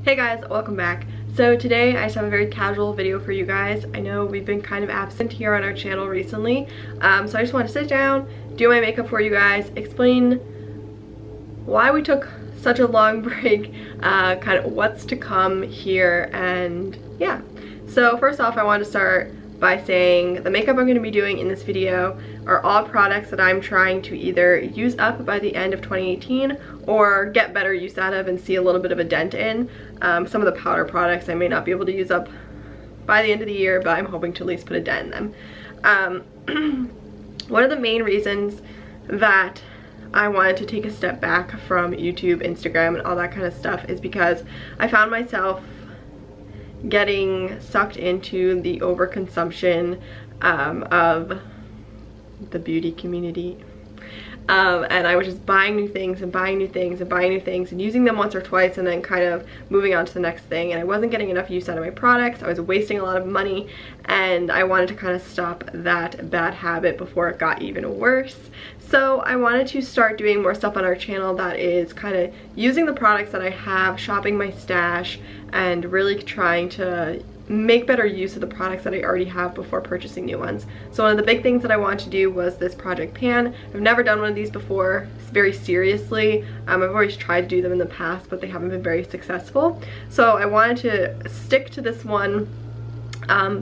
Hey guys, welcome back. So today I just have a very casual video for you guys. I know we've been kind of absent here on our channel recently, so I just want to sit down, do my makeup for you guys, explain why we took such a long break, kind of what's to come here, and yeah. So first off, I want to start by saying the makeup I'm going to be doing in this video are all products that I'm trying to either use up by the end of 2018 or get better use out of and see a little bit of a dent in. Some of the powder products I may not be able to use up by the end of the year, but I'm hoping to at least put a dent in them. One of the main reasons that I wanted to take a step back from YouTube, Instagram, and all that kind of stuff is because I found myself getting sucked into the overconsumption of the beauty community, and I was just buying new things and buying new things and buying new things and using them once or twice and then kind of moving on to the next thing, and I wasn't getting enough use out of my products. I was wasting a lot of money, and I wanted to kind of stop that bad habit before it got even worse. So I wanted to start doing more stuff on our channel that is kind of using the products that I have, shopping my stash, and really trying to make better use of the products that I already have before purchasing new ones. So one of the big things that I wanted to do was this project pan. I've never done one of these before very seriously. I've always tried to do them in the past, but they haven't been very successful. So I wanted to stick to this one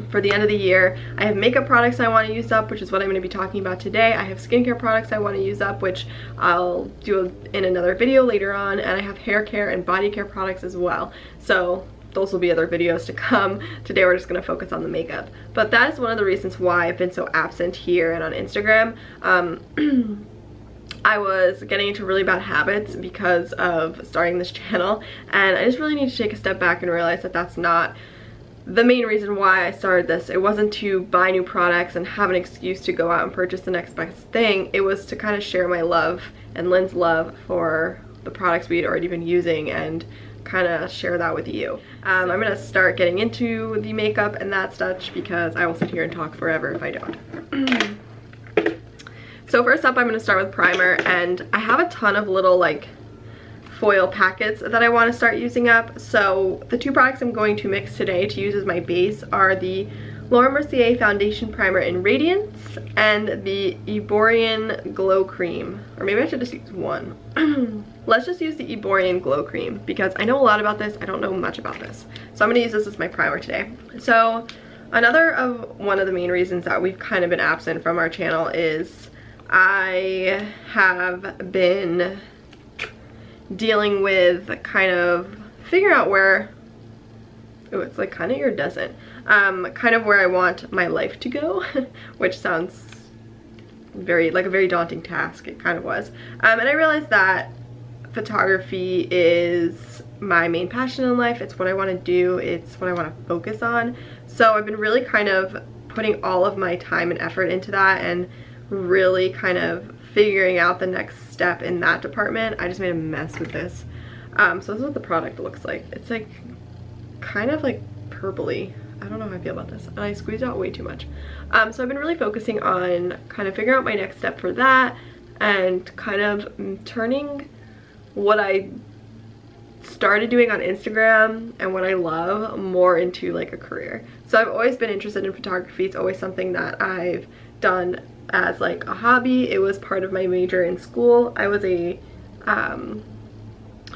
for the end of the year. I have makeup products I want to use up, which is what I'm going to be talking about today. I have skincare products I want to use up, which I'll do in another video later on, and I have hair care and body care products as well. So those will be other videos to come. Today we're just going to focus on the makeup. But that is one of the reasons why I've been so absent here and on Instagram. I was getting into really bad habits because of starting this channel, and I just really need to take a step back and realize that that's not the main reason why I started this. It wasn't to buy new products and have an excuse to go out and purchase the next best thing. It was to kind of share my love and Lynn's love for the products we had already been using and kind of share that with you. I'm gonna start getting into the makeup and that stuff because I will sit here and talk forever if I don't. So first up, I'm gonna start with primer, and I have a ton of little like foil packets that I want to start using up. So the two products I'm going to mix today to use as my base are the Laura Mercier Foundation Primer in Radiance and the Euborian Glow Cream. Or maybe I should just use one. Let's just use the Euborian Glow Cream because I know a lot about this. I don't know much about this. So I'm going to use this as my primer today. So one of the main reasons that we've kind of been absent from our channel is I have been dealing with kind of figuring out where, oh, it's like kind of iridescent, kind of where I want my life to go, which sounds like a very daunting task. It kind of was, and I realized that photography is my main passion in life. It's what I want to do, it's what I want to focus on. So I've been really kind of putting all of my time and effort into that and really kind of figuring out the next step in that department. I just made a mess with this. So this is what the product looks like. It's like kind of like purpley. I don't know how I feel about this, and I squeezed out way too much. So I've been really focusing on kind of figuring out my next step for that and kind of turning what I started doing on Instagram and what I love more into like a career. So I've always been interested in photography. It's always something that I've done as like a hobby. It was part of my major in school. I was a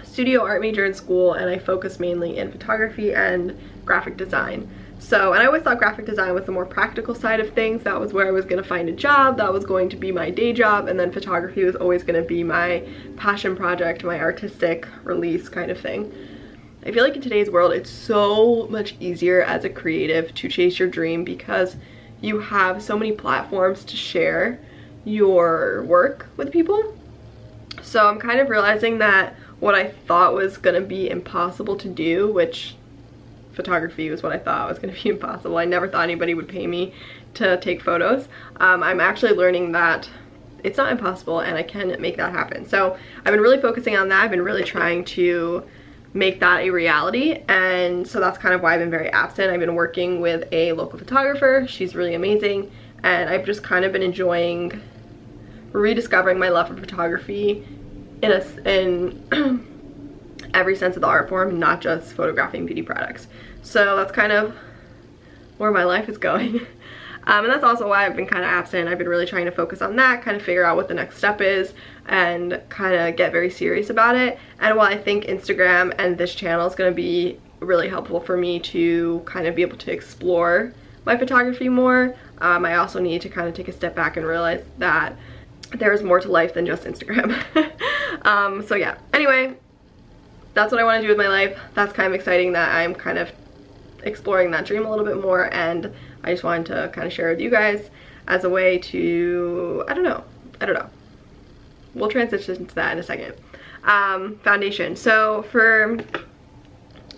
studio art major in school, and I focused mainly in photography and graphic design. So, and I always thought graphic design was the more practical side of things. That was where I was going to find a job. That was going to be my day job, and then photography was always going to be my passion project, my artistic release kind of thing. I feel like in today's world, it's so much easier as a creative to chase your dream because you have so many platforms to share your work with people. So I'm kind of realizing that what I thought was gonna be impossible to do, which photography was what I thought was gonna be impossible. I never thought anybody would pay me to take photos. I'm actually learning that it's not impossible and I can make that happen. So I've been really focusing on that. I've been really trying to make that a reality, and so that's kind of why I've been very absent. I've been working with a local photographer. She's really amazing, and I've just kind of been enjoying rediscovering my love for photography in every sense of the art form, not just photographing beauty products. So that's kind of where my life is going. And that's also why I've been kind of absent. I've been really trying to focus on that, kind of figure out what the next step is, and kind of get very serious about it. And while I think Instagram and this channel is going to be really helpful for me to kind of be able to explore my photography more, I also need to kind of take a step back and realize that there's more to life than just Instagram. So yeah, anyway, that's what I want to do with my life. That's kind of exciting that I'm kind of exploring that dream a little bit more, and I just wanted to kind of share with you guys as a way to, I don't know. We'll transition to that in a second. Foundation. So for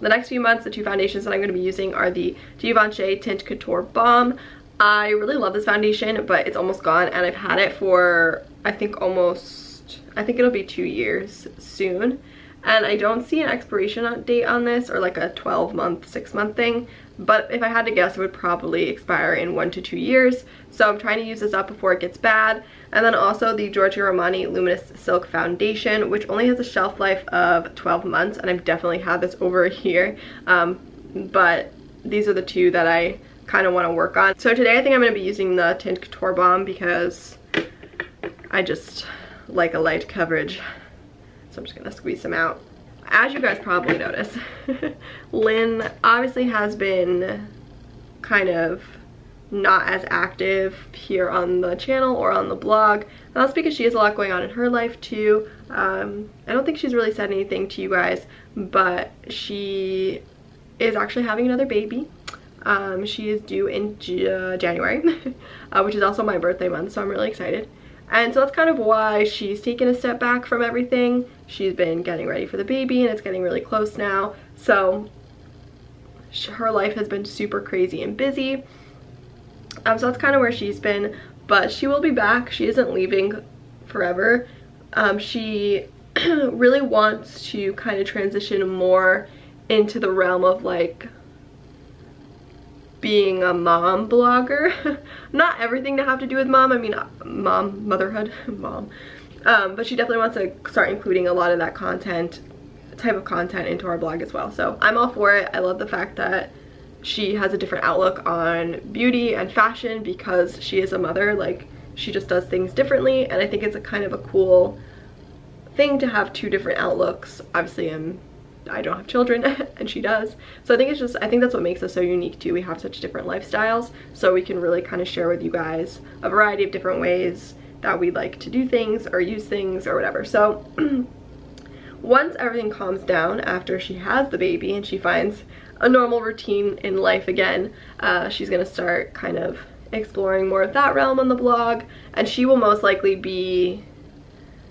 the next few months, the two foundations that I'm going to be using are the Givenchy Tint Couture Balm. I really love this foundation, but it's almost gone, and I've had it for, I think it'll be 2 years soon. And I don't see an expiration date on this, or like a 12-month, 6-month thing. But if I had to guess, it would probably expire in 1 to 2 years. So I'm trying to use this up before it gets bad. And then also the Giorgio Armani Luminous Silk Foundation, which only has a shelf life of 12 months. And I've definitely had this over a year. But these are the two that I kind of want to work on. So today I think I'm going to be using the Tint Couture Balm because I just like a light coverage. So I'm just gonna squeeze some out. As you guys probably notice, Lynn obviously has been kind of not as active here on the channel or on the blog. And that's because she has a lot going on in her life too. I don't think she's really said anything to you guys, but she is actually having another baby. She is due in January, which is also my birthday month, so I'm really excited. And so that's kind of why she's taken a step back from everything. She's been getting ready for the baby, and it's getting really close now. So her life has been super crazy and busy. So that's kind of where she's been, but she will be back. She isn't leaving forever. She really wants to kind of transition more into the realm of like being a mom blogger. Not everything to have to do with mom, I mean mom, motherhood, mom. But she definitely wants to start including a lot of that type of content into our blog as well. So I'm all for it. I love the fact that she has a different outlook on beauty and fashion because she is a mother. Like, she just does things differently, and I think it's a kind of a cool thing to have two different outlooks. Obviously I don't have children and she does, so I think that's what makes us so unique too. We have such different lifestyles, so we can really kind of share with you guys a variety of different ways that we like to do things or use things or whatever. So once everything calms down after she has the baby and she finds a normal routine in life again, she's gonna start kind of exploring more of that realm on the blog, and she will most likely be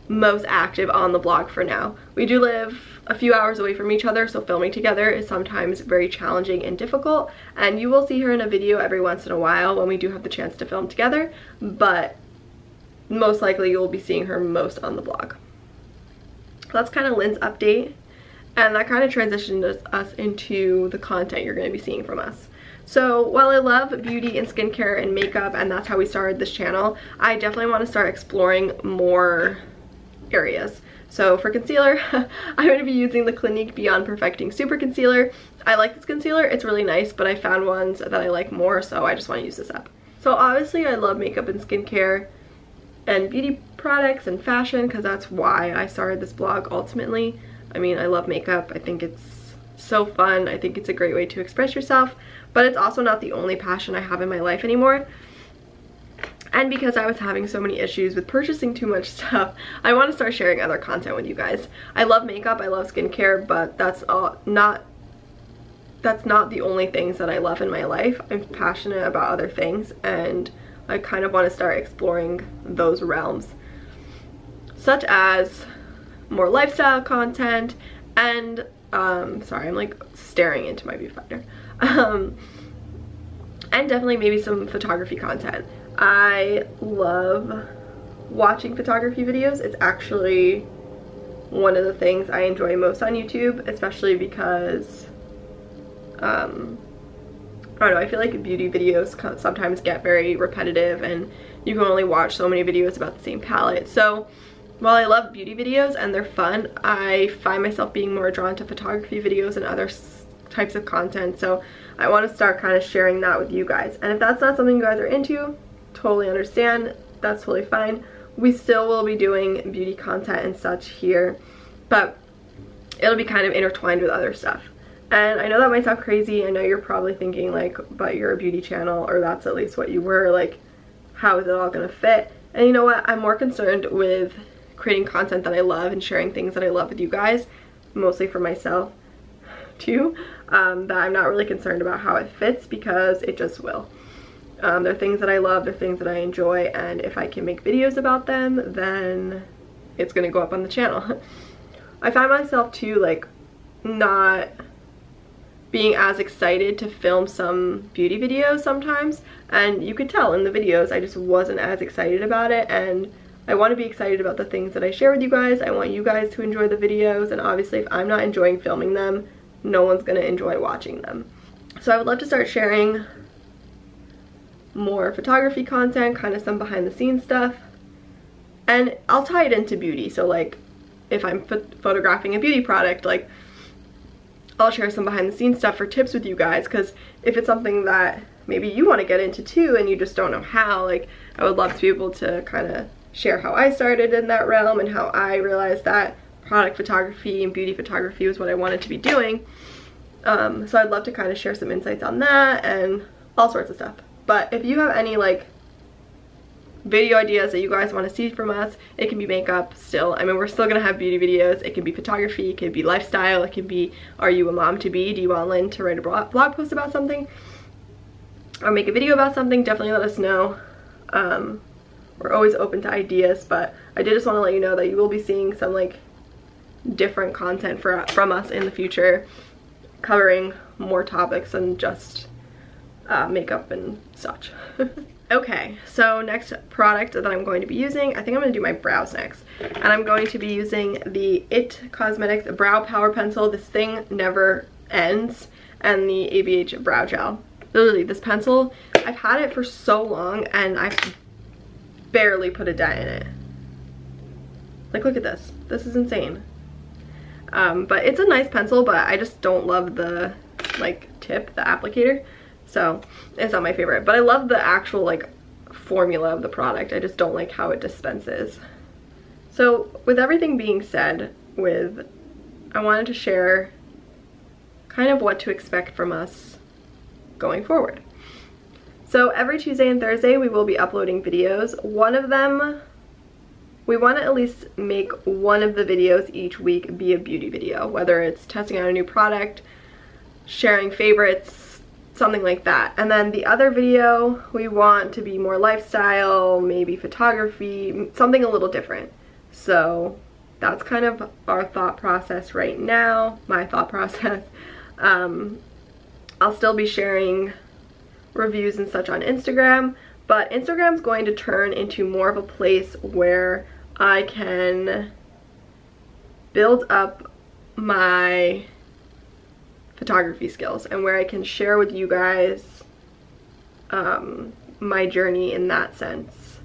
most active on the blog for now. We do live a few hours away from each other, so filming together is sometimes very challenging and difficult, and you will see her in a video every once in a while when we do have the chance to film together, but most likely you'll be seeing her most on the blog. That's kind of Lynn's update, and that kind of transitioned us into the content you're going to be seeing from us. So while I love beauty and skincare and makeup, and that's how we started this channel, I definitely want to start exploring more areas. So for concealer, I'm going to be using the Clinique Beyond Perfecting Super Concealer. I like this concealer, it's really nice, but I found ones that I like more, so I just want to use this up. So obviously I love makeup and skincare and beauty products and fashion, because that's why I started this blog ultimately. I mean, I love makeup. I think it's so fun. I think it's a great way to express yourself, but it's also not the only passion I have in my life anymore. And because I was having so many issues with purchasing too much stuff, I want to start sharing other content with you guys. I love makeup, I love skincare, but that's not the only things that I love in my life. I'm passionate about other things, and I kind of want to start exploring those realms, such as more lifestyle content and sorry, I'm like staring into my viewfinder, and definitely maybe some photography content. I love watching photography videos. It's actually one of the things I enjoy most on YouTube, especially because I don't know, I feel like beauty videos sometimes get very repetitive and you can only watch so many videos about the same palette. So while I love beauty videos and they're fun, I find myself being more drawn to photography videos and other types of content, so I want to start kind of sharing that with you guys. And if that's not something you guys are into, totally understand, that's totally fine. We still will be doing beauty content and such here, but it'll be kind of intertwined with other stuff. And I know that might sound crazy. I know you're probably thinking like, but you're a beauty channel, or that's at least what you were, like how is it all gonna fit? And you know what, I'm more concerned with creating content that I love and sharing things that I love with you guys, mostly for myself too, that I'm not really concerned about how it fits, because it just will. They're things that I love, they're things that I enjoy, and if I can make videos about them, then it's gonna go up on the channel. I find myself too like not being as excited to film some beauty videos sometimes, and you could tell in the videos I just wasn't as excited about it, and I want to be excited about the things that I share with you guys. I want you guys to enjoy the videos, and obviously if I'm not enjoying filming them, no one's gonna enjoy watching them. So I would love to start sharing more photography content, kind of some behind the scenes stuff, and I'll tie it into beauty. So like if I'm photographing a beauty product, like I'll share some behind the scenes stuff for tips with you guys, because if it's something that maybe you want to get into too and you just don't know how, like I would love to be able to kind of share how I started in that realm and how I realized that product photography and beauty photography was what I wanted to be doing. So I'd love to kind of share some insights on that and all sorts of stuff. But if you have any like video ideas that you guys want to see from us, it can be makeup still. I mean, we're still gonna have beauty videos. It can be photography, it can be lifestyle, it can be, are you a mom to be? Do you want Lynn to write a blog post about something or make a video about something? Definitely let us know. We're always open to ideas, but I did just want to let you know that you will be seeing some like different content from us in the future, covering more topics than just makeup and such. Okay, so next product that I'm going to be using, I think I'm going to do my brows next. And I'm going to be using the It Cosmetics Brow Power Pencil. This thing never ends. And the ABH Brow Gel. Literally, this pencil, I've had it for so long and I've barely put a dent in it. Like, look at this. This is insane. But it's a nice pencil, but I just don't love the, like, tip, the applicator. So it's not my favorite, but I love the actual like formula of the product. I just don't like how it dispenses. So with everything being said, I wanted to share kind of what to expect from us going forward. So every Tuesday and Thursday we will be uploading videos. One of them, we want to at least make one of the videos each week be a beauty video, whether it's testing out a new product, sharing favorites, something like that. And then the other video we want to be more lifestyle, maybe photography, something a little different. So that's kind of our thought process right now, my thought process. I'll still be sharing reviews and such on Instagram, but Instagram's going to turn into more of a place where I can build up my photography skills and where I can share with you guys my journey in that sense.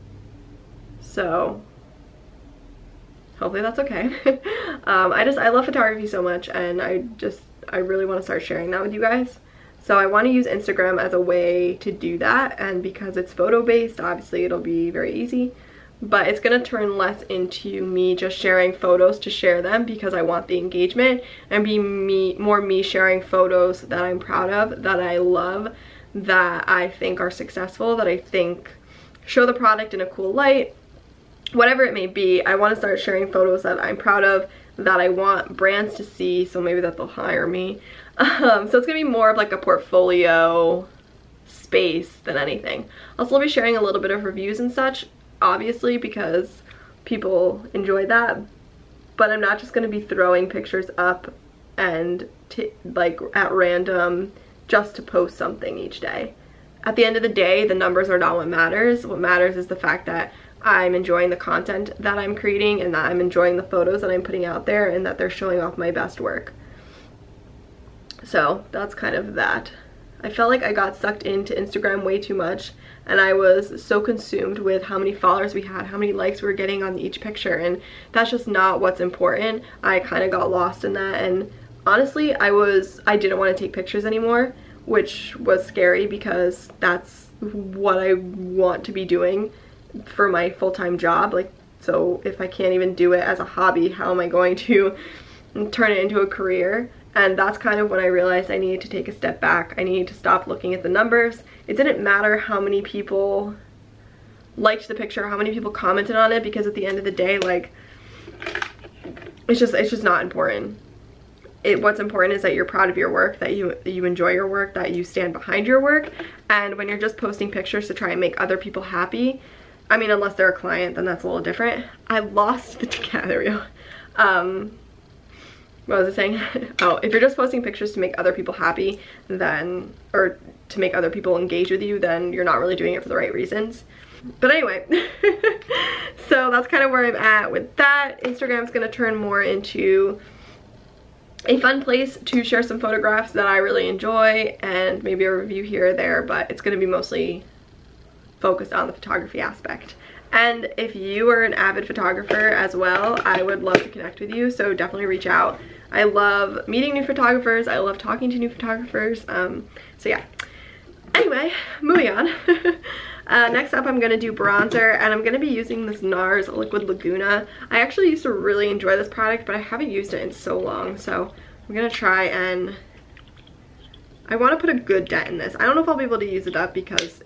So hopefully that's okay. I love photography so much, and I really want to start sharing that with you guys. So I want to use Instagram as a way to do that, and because it's photo based, obviously it'll be very easy. But it's going to turn less into me just sharing photos to share them because I want the engagement, and be more me sharing photos that I'm proud of, that I love, that I think are successful, that I think show the product in a cool light, whatever it may be. I want to start sharing photos that I'm proud of, that I want brands to see, so maybe that they'll hire me. So it's going to be more of like a portfolio space than anything. I'll still be sharing a little bit of reviews and such, obviously, because people enjoy that, but I'm not just going to be throwing pictures up and like at random just to post something each day. At the end of the day, the numbers are not what matters. What matters is the fact that I'm enjoying the content that I'm creating, and that I'm enjoying the photos that I'm putting out there, and that they're showing off my best work. So that's kind of that. I felt like I got sucked into Instagram way too much, and I was so consumed with how many followers we had, how many likes we were getting on each picture, and that's just not what's important. I kind of got lost in that, and honestly, I didn't want to take pictures anymore, which was scary because that's what I want to be doing for my full-time job. Like, so if I can't even do it as a hobby, how am I going to turn it into a career? And that's kind of when I realized I needed to take a step back. I needed to stop looking at the numbers. It didn't matter how many people liked the picture, how many people commented on it, because at the end of the day, like, it's just not important. What's important is that you're proud of your work, that you enjoy your work, that you stand behind your work. And when you're just posting pictures to try and make other people happy, I mean, unless they're a client, then that's a little different. I lost the, yeah, there we go. What was I saying? Oh, if you're just posting pictures to make other people happy, then, or to make other people engage with you, then you're not really doing it for the right reasons. But anyway, so that's kind of where I'm at with that. Instagram's gonna turn more into a fun place to share some photographs that I really enjoy, and maybe a review here or there, but it's gonna be mostly focused on the photography aspect. And if you are an avid photographer as well, I would love to connect with you, so definitely reach out. I love meeting new photographers. I love talking to new photographers. So yeah. Anyway, moving on. Next up, I'm gonna do bronzer, and I'm gonna be using this NARS Liquid Laguna. I actually used to really enjoy this product, but I haven't used it in so long, so I'm gonna try, and I want to put a good dent in this. I don't know if I'll be able to use it up because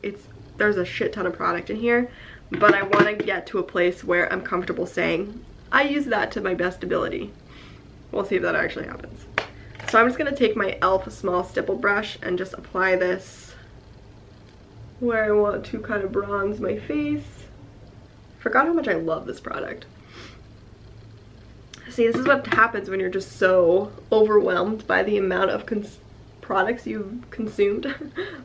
there's a shit ton of product in here, but I want to get to a place where I'm comfortable saying I use that to my best ability. We'll see if that actually happens. So I'm just going to take my e.l.f. small stipple brush and just apply this where I want to kind of bronze my face. Forgot how much I love this product. See, this is what happens when you're just so overwhelmed by the amount of products you've consumed,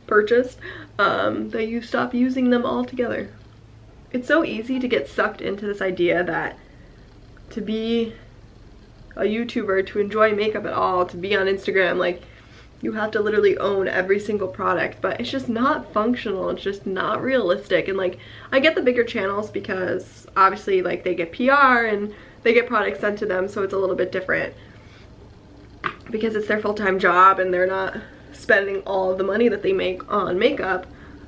purchased, that you stop using them altogether. It's so easy to get sucked into this idea that to be a YouTuber, to enjoy makeup at all, to be on Instagram, like, you have to literally own every single product, but it's just not functional. It's just not realistic. And like, I get the bigger channels because obviously, like, they get PR and they get products sent to them, so it's a little bit different because it's their full-time job and they're not spending all of the money that they make on makeup.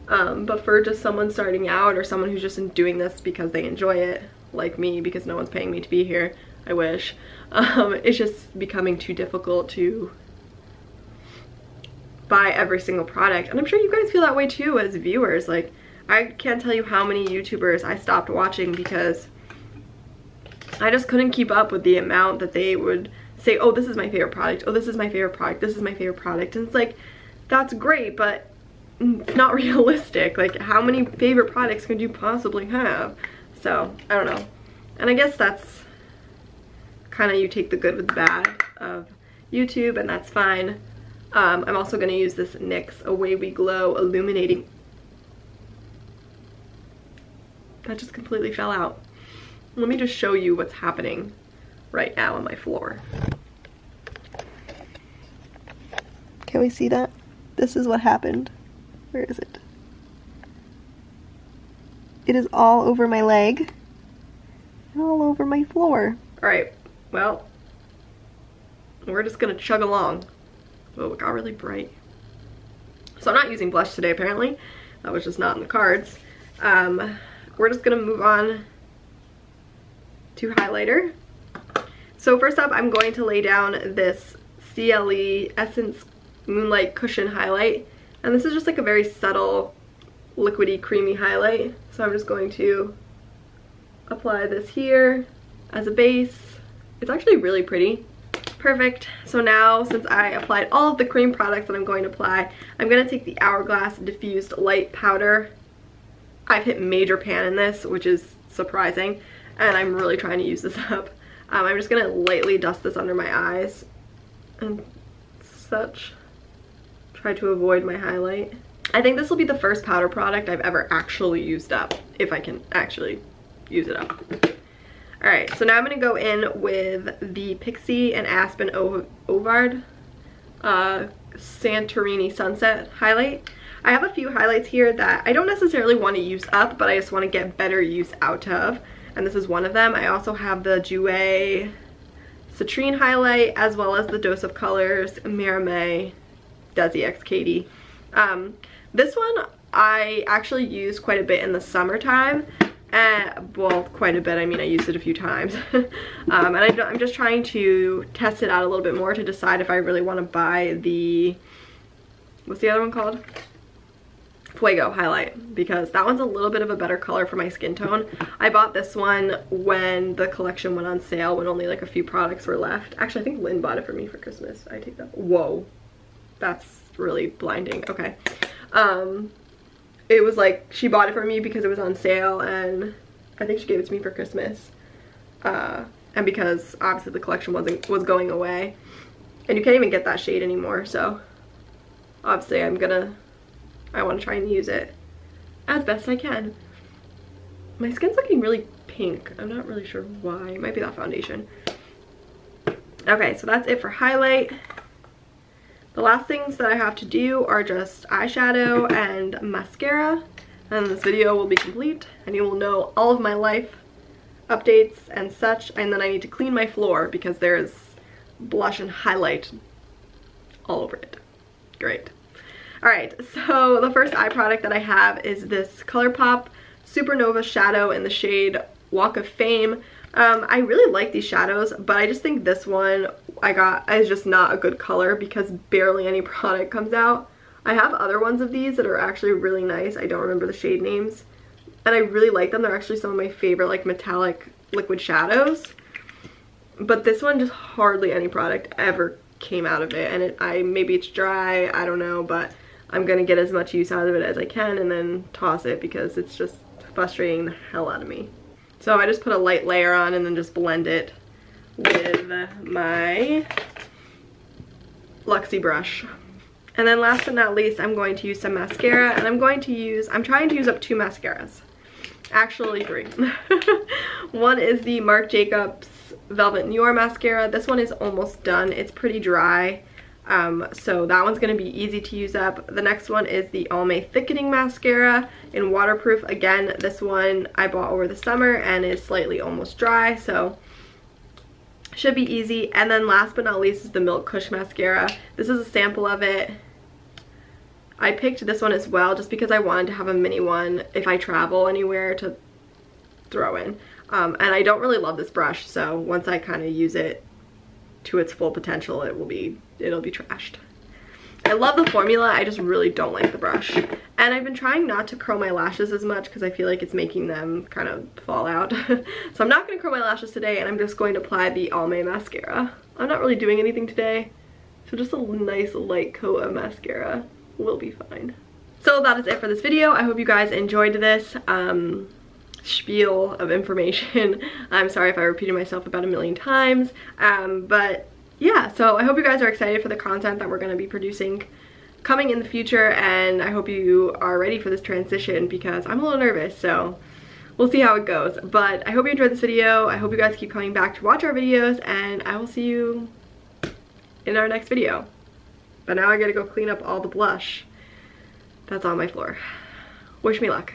But for just someone starting out, or someone who's just doing this because they enjoy it, like me, because no one's paying me to be here, I wish, it's just becoming too difficult to buy every single product. And I'm sure you guys feel that way too as viewers. Like, I can't tell you how many YouTubers I stopped watching because I just couldn't keep up with the amount that they would say, oh, this is my favorite product, oh, this is my favorite product, this is my favorite product. And it's like, that's great, but it's not realistic. Like, how many favorite products could you possibly have? So, I don't know. And I guess that's kind of, you take the good with the bad of YouTube, and that's fine. I'm also going to use this NYX Away We Glow Illuminating. That just completely fell out. Let me just show you what's happening right now on my floor. Can we see that? This is what happened. Where is it? It is all over my leg and all over my floor. Alright, well, we're just gonna chug along. Oh, it got really bright. So I'm not using blush today, apparently. That was just not in the cards. We're just gonna move on to highlighter. So first up, I'm going to lay down this CLE Essence Moonlight Cushion Highlight. And this is just like a very subtle, liquidy, creamy highlight. So I'm just going to apply this here as a base. It's actually really pretty. Perfect. So now, since I applied all of the cream products that I'm going to apply, I'm going to take the Hourglass Diffused Light Powder. I've hit major pan in this, which is surprising, and I'm really trying to use this up. I'm just going to lightly dust this under my eyes and such. Try to avoid my highlight. I think this will be the first powder product I've ever actually used up, if I can actually use it up. Alright, so now I'm going to go in with the Pixie and Aspen Ovard Santorini Sunset highlight. I have a few highlights here that I don't necessarily want to use up, but I just want to get better use out of, and this is one of them. I also have the Jouer Citrine highlight, as well as the Dose of Colors Merame Desi X Katie. This one I actually use quite a bit in the summertime. Well, quite a bit, I mean I used it a few times. And I'm just trying to test it out a little bit more to decide if I really want to buy the, what's the other one called? Fuego highlight, because that one's a little bit of a better color for my skin tone. I bought this one when the collection went on sale, when only like a few products were left. Actually, I think Lynn bought it for me for Christmas. I take that. Whoa, that's really blinding. Okay. It was like, she bought it for me because it was on sale, and I think she gave it to me for Christmas. And because obviously the collection was going away, and you can't even get that shade anymore, so obviously I want to try and use it as best I can. My skin's looking really pink. I'm not really sure why. It might be that foundation. Okay, so that's it for highlight. The last things that I have to do are just eyeshadow and mascara, and this video will be complete and you will know all of my life updates and such. And then I need to clean my floor because there's blush and highlight all over it. Great. Alright, so the first eye product that I have is this ColourPop Supernova Shadow in the shade Walk of Fame. I really like these shadows, but I just think this one I got is just not a good color because barely any product comes out. I have other ones of these that are actually really nice. I don't remember the shade names, and I really like them. They're actually some of my favorite like metallic liquid shadows, but this one just hardly any product ever came out of it, and maybe it's dry, I don't know, but I'm gonna get as much use out of it as I can and then toss it because it's just frustrating the hell out of me. So I just put a light layer on and then just blend it with my Luxie brush. And then last but not least, I'm going to use some mascara, and I'm trying to use up 2 mascaras. Actually 3. One is the Marc Jacobs Velvet Noir mascara. This one is almost done. It's pretty dry. So that one's going to be easy to use up. The next one is the Almay Thickening Mascara in Waterproof. Again, this one I bought over the summer and is slightly almost dry, so should be easy. And then last but not least is the Milk Kush Mascara. This is a sample of it. I picked this one as well just because I wanted to have a mini one if I travel anywhere to throw in. And I don't really love this brush, so once I kind of use it to its full potential, it'll be trashed. I love the formula, I just really don't like the brush. And I've been trying not to curl my lashes as much because I feel like it's making them kind of fall out. So I'm not going to curl my lashes today, and I'm just going to apply the Almay mascara. I'm not really doing anything today, so just a nice light coat of mascara will be fine. So that is it for this video. I hope you guys enjoyed this spiel of information. I'm sorry if I repeated myself about 1,000,000 times, but yeah, so I hope you guys are excited for the content that we're going to be producing coming in the future, and I hope you are ready for this transition because I'm a little nervous, so we'll see how it goes. But I hope you enjoyed this video. I hope you guys keep coming back to watch our videos, and I will see you in our next video. But now I gotta go clean up all the blush that's on my floor. Wish me luck.